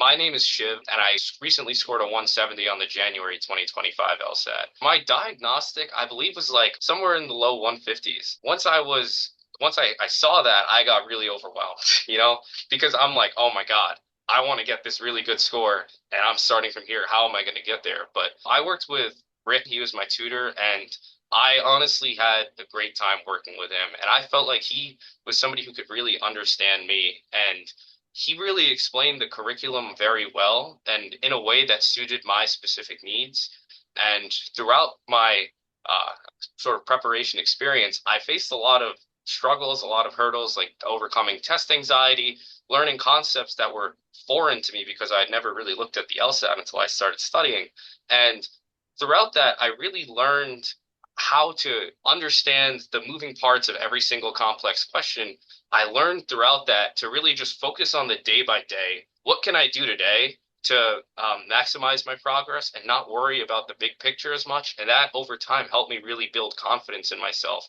My name is Shiv, and I recently scored a 170 on the January 2025 LSAT. My diagnostic, I believe, was like somewhere in the low 150s. Once I saw that, I got really overwhelmed, because I'm like, oh my God, I want to get this really good score, and I'm starting from here. How am I going to get there? But I worked with Rick, he was my tutor, and I honestly had a great time working with him. And I felt like he was somebody who could really understand me and he really explained the curriculum very well and in a way that suited my specific needs. And throughout my uh, sort of preparation experience, I faced a lot of struggles, a lot of hurdles, like overcoming test anxiety, learning concepts that were foreign to me because I had never really looked at the LSAT until I started studying. And throughout that, I really learned how to understand the moving parts of every single complex question. I learned throughout that to really just focus on the day by day. What can I do today to maximize my progress and not worry about the big picture as much? And that over time helped me really build confidence in myself.